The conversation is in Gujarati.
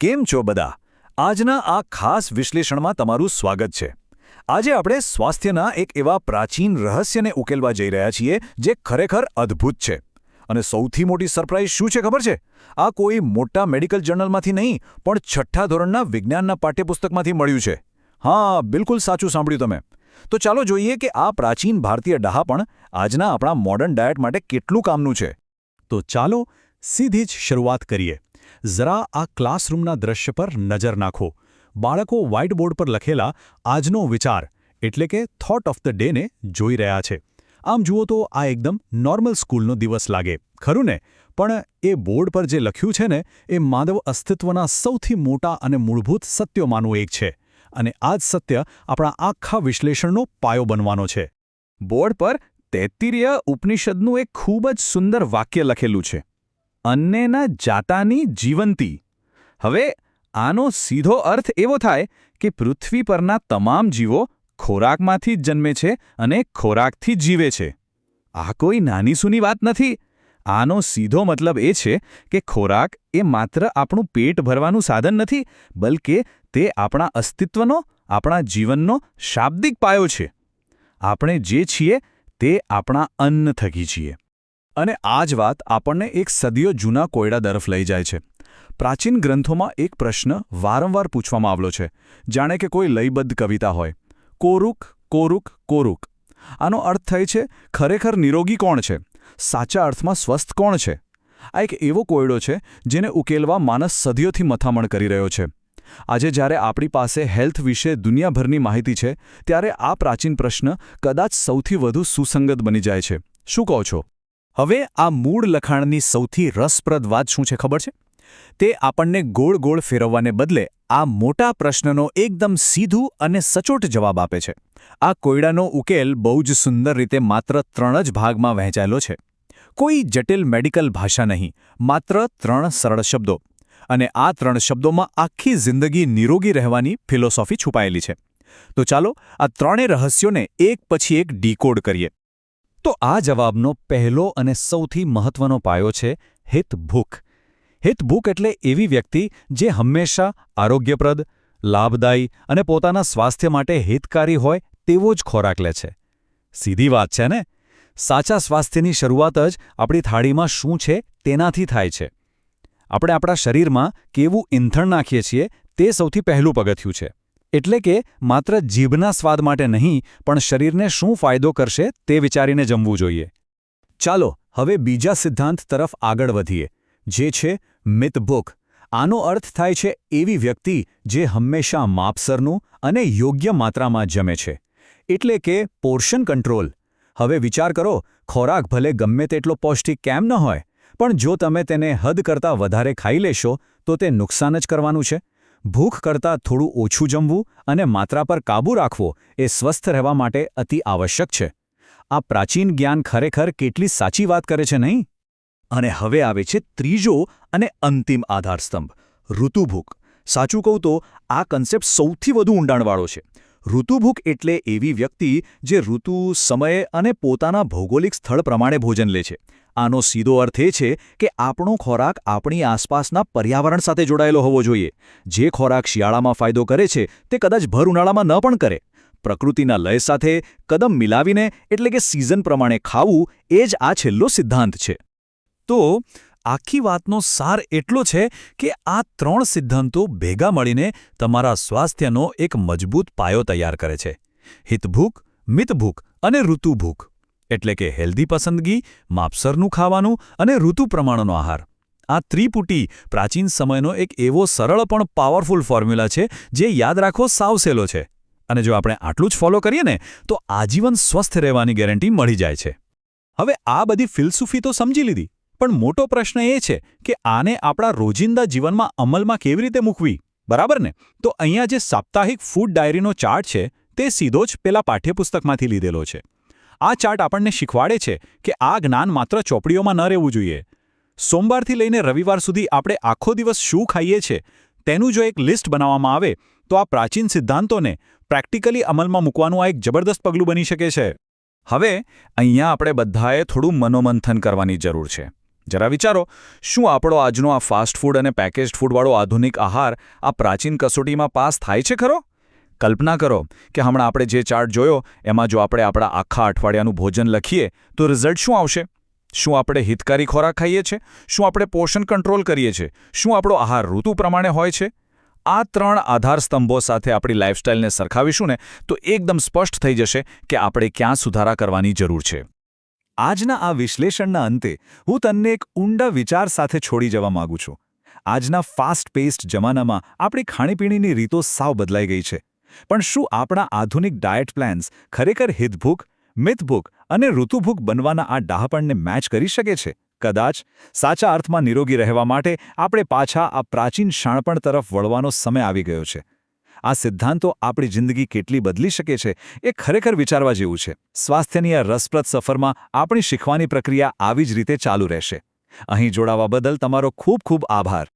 કેમ છો બધા? આજના આ ખાસ વિશ્લેષણમાં તમારું સ્વાગત છે. આજે આપણે સ્વાસ્થ્યના એક એવા પ્રાચીન રહસ્યને ઉકેલવા જઈ રહ્યા છીએ જે ખરેખર અદ્ભુત છે. અને સૌથી મોટી સરપ્રાઇઝ શું છે ખબર છે? આ કોઈ મોટા મેડિકલ જર્નલમાંથી નહીં, પણ છઠ્ઠા ધોરણના વિજ્ઞાનના પાઠ્યપુસ્તકમાંથી મળ્યું છે. હા, બિલકુલ સાચું સાંભળ્યું તમે. તો ચાલો જોઈએ કે આ પ્રાચીન ભારતીય ડહાપણ આજના આપણા મોડર્ન ડાયટ માટે કેટલું કામનું છે. તો ચાલો સીધી જ શરૂઆત કરીએ. જરા આ ક્લાસરૂમના દ્રશ્ય પર નજર નાખો. બાળકો વ્હાઇટબોર્ડ પર લખેલા આજનો વિચાર એટલે કે થોટ ઓફ ધ ડેને જોઈ રહ્યા છે. આમ જુઓ તો આ એકદમ નોર્મલ સ્કૂલનો દિવસ લાગે, ખરું ને? પણ એ બોર્ડ પર જે લખ્યું છે ને, એ માનવ અસ્તિત્વના સૌથી મોટા અને મૂળભૂત સત્યોમાંનું એક છે. અને આ જ સત્ય આપણા આખા વિશ્લેષણનો પાયો બનવાનો છે. બોર્ડ પર તૈત્તિરીય ઉપનિષદનું એક ખૂબ જ સુંદર વાક્ય લખેલું છે, અન્નેના જાતાની જીવંતી. હવે આનો સીધો અર્થ એવો થાય કે પૃથ્વી પરના તમામ જીવો ખોરાકમાંથી જ જન્મે છે અને ખોરાકથી જ જીવે છે. આ કોઈ નાની સૂની વાત નથી. આનો સીધો મતલબ એ છે કે ખોરાક એ માત્ર આપણું પેટ ભરવાનું સાધન નથી, બલકે તે આપણા અસ્તિત્વનો, આપણા જીવનનો શાબ્દિક પાયો છે. આપણે જે છીએ તે આપણા અન્ન થકી છીએ. અને આ જ વાત આપણને એક સદીઓ જૂના કોયડા તરફ લઈ જાય છે. પ્રાચીન ગ્રંથોમાં એક પ્રશ્ન વારંવાર પૂછવામાં આવ્યો છે, જાણે કે કોઈ લયબદ્ધ કવિતા હોય. કોરુક, કોરુક, કોરુક. આનો અર્થ થાય છે ખરેખર નિરોગી કોણ છે? સાચા અર્થમાં સ્વસ્થ કોણ છે? આ એક એવો કોયડો છે જેને ઉકેલવા માનસ સદીઓથી મથામણ કરી રહ્યો છે. આજે જ્યારે આપણી પાસે હેલ્થ વિશે દુનિયાભરની માહિતી છે, ત્યારે આ પ્રાચીન પ્રશ્ન કદાચ સૌથી વધુ સુસંગત બની જાય છે. શું કહો છો? હવે આ મૂળ લખાણની સૌથી રસપ્રદ વાત શું છે ખબર છે? તે આપણને ગોળ ગોળ ફેરવવાને બદલે આ મોટા પ્રશ્નનો એકદમ સીધું અને સચોટ જવાબ આપે છે. આ કોયડાનો ઉકેલ બહુ જ સુંદર રીતે માત્ર 3 જ ભાગમાં વહેંચાયેલો છે. કોઈ જટિલ મેડિકલ ભાષા નહીં, માત્ર 3 સરળ શબ્દો. અને આ 3 શબ્દોમાં આખી જિંદગી નિરોગી રહેવાની ફિલોસોફી છુપાયેલી છે. તો ચાલો આ 3 રહસ્યોને એક પછી એક ડીકોડ કરીએ. તો આ જવાબનો પહેલો અને સૌથી મહત્વનો પાયો છે હિતભૂખ. હિતભૂખ એટલે એવી વ્યક્તિ જે હંમેશા આરોગ્યપ્રદ, લાભદાયી અને પોતાના સ્વાસ્થ્ય માટે હિતકારી હોય તેવો જ ખોરાક લે છે. સીધી વાત છે ને? સાચા સ્વાસ્થ્યની શરૂઆત જ આપણી થાળીમાં શું છે તેનાથી થાય છે. આપણે આપણા શરીરમાં કેવું ઈંધણ નાખીએ છીએ તે સૌથી પહેલું પગથિયું છે. એટલે કે માત્ર જીભના સ્વાદ માટે નહીં, પણ શરીરને શું ફાયદો કરશે તે વિચારીને જમવું જોઈએ. ચાલો હવે બીજા સિદ્ધાંત તરફ આગળ વધીએ, જે છે મિતભૂખ. આનો અર્થ થાય છે એવી વ્યક્તિ જે હંમેશા માપસરનું અને યોગ્ય માત્રામાં જમે છે. એટલે કે પોર્શન કંટ્રોલ. હવે વિચાર કરો, ખોરાક ભલે ગમે તેટલો પૌષ્ટિક કેમ ન હોય, પણ જો તમે તેને હદ કરતાં વધારે ખાઈ લેશો તો તે નુકસાન જ કરવાનું છે. ભૂખ કરતાં થોડું ઓછું જમવું અને માત્રા પર કાબૂ રાખવો એ સ્વસ્થ રહેવા માટે અતિ આવશ્યક છે. આ પ્રાચીન જ્ઞાન ખરેખર કેટલી સાચી વાત કરે છે નહીં? અને હવે આવે છે ત્રીજો અને અંતિમ આધારસ્તંભ, ઋતુભૂખ. સાચું કહું તો આ કન્સેપ્ટ સૌથી વધુ ઊંડાણવાળો છે. ઋતુભૂખ એટલે એવી વ્યક્તિ જે ઋતુ, સમય અને પોતાના ભૌગોલિક સ્થળ પ્રમાણે ભોજન લે છે. આનો સીધો અર્થ એ છે કે આપણો ખોરાક આપણી આસપાસના પર્યાવરણ સાથે જોડાયેલો હોવો જોઈએ. જે ખોરાક શિયાળામાં ફાયદો કરે છે તે કદાચ ભર ઉનાળામાં ન પણ કરે. પ્રકૃતિના લય સાથે કદમ મિલાવીને, એટલે કે સિઝન પ્રમાણે ખાવું, એ જ આ છેલ્લો સિદ્ધાંત છે. તો આખી વાતનો સાર એટલો છે કે આ 3 સિદ્ધાંતો ભેગા મળીને તમારા સ્વાસ્થ્યનો એક મજબૂત પાયો તૈયાર કરે છે. હિતભૂખ, મિતભૂખ અને ઋતુભૂખ. એટલે કે હેલ્ધી પસંદગી, માપસરનું ખાવાનું અને ઋતુ પ્રમાણનો આહાર. આ ત્રિપુટી પ્રાચીન સમયનો એક એવો સરળ પણ પાવરફુલ ફોર્મ્યુલા છે જે યાદ રાખવો સાવ સહેલો છે. અને જો આપણે આટલું જ ફોલો કરીએ ને, તો આજીવન સ્વસ્થ રહેવાની ગેરંટી મળી જાય છે. હવે આ બધી ફિલસૂફી તો સમજી લીધી, પણ મોટો પ્રશ્ન એ છે કે આને આપણા રોજિંદા જીવનમાં અમલમાં કેવી રીતે મૂકવી, બરાબર ને? તો અહીંયા જે સાપ્તાહિક ફૂડ ડાયરીનો ચાર્ટ છે તે સીધો જ પેલા પાઠ્યપુસ્તકમાંથી લીધેલો છે. આ ચાર્ટ આપણને શીખવાડે છે કે આ જ્ઞાન માત્ર ચોપડીઓમાં ન રહેવું જોઈએ. સોમવારથી લઈને રવિવાર સુધી આપણે આખો દિવસ શું ખાઈએ છીએ તેનું જો એક લિસ્ટ બનાવવામાં આવે તો આ પ્રાચીન સિદ્ધાંતોને પ્રેક્ટિકલી અમલમાં મૂકવાનું આ એક જબરદસ્ત પગલું બની શકે છે. હવે અહીંયા આપણે બધાએ થોડું મનોમંથન કરવાની જરૂર છે. જરા વિચારો, શું આપણો આજનો આ ફાસ્ટ ફૂડ અને પેકેજ્ડ ફૂડવાળો આધુનિક આહાર આ પ્રાચીન કસોટીમાં પાસ થાય છે ખરો? કલ્પના કરો કે હમણાં આપણે જે ચાર્ટ જોયો એમાં જો આપણે આપણા આખા અઠવાડિયાનું ભોજન લખીએ તો રિઝલ્ટ શું આવશે? શું આપણે હિતકારી ખોરાક ખાઈએ છીએ? શું આપણે પોષણ કંટ્રોલ કરીએ છીએ? શું આપણો આહાર ઋતુ પ્રમાણે હોય છે? આ 3 આધારસ્તંભો સાથે આપણી લાઇફસ્ટાઇલને સરખાવીશું ને તો એકદમ સ્પષ્ટ થઈ જશે કે આપણે ક્યાં સુધારા કરવાની જરૂર છે. આજના આ વિશ્લેષણના અંતે હું તમને એક ઊંડા વિચાર સાથે છોડી જવા માંગુ છું. આજના ફાસ્ટ પેસ્ડ જમાનામાં આપણી ખાણીપીણીની રીતો સાવ બદલાઈ ગઈ છે. પણ શું આપણા આધુનિક ડાયટ પ્લાન્સ ખરેખર હિતભૂખ, મિતભૂખ અને ઋતુભૂખ બનવાના આ ડહાપણને મેચ કરી શકે છે? કદાચ સાચા અર્થમાં નિરોગી રહેવા માટે આપણે પાછા આ પ્રાચીન શાણપણ તરફ વળવાનો સમય આવી ગયો છે. આ સિદ્ધાંતો આપણી જિંદગી કેટલી બદલી શકે છે એ ખરેખર વિચારવા જેવું છે. સ્વાસ્થ્યની આ રસપ્રદ સફરમાં આપણી શીખવાની પ્રક્રિયા આવી જ રીતે ચાલુ રહેશે. અહીં જોડાવા બદલ તમારો ખૂબ ખૂબ આભાર.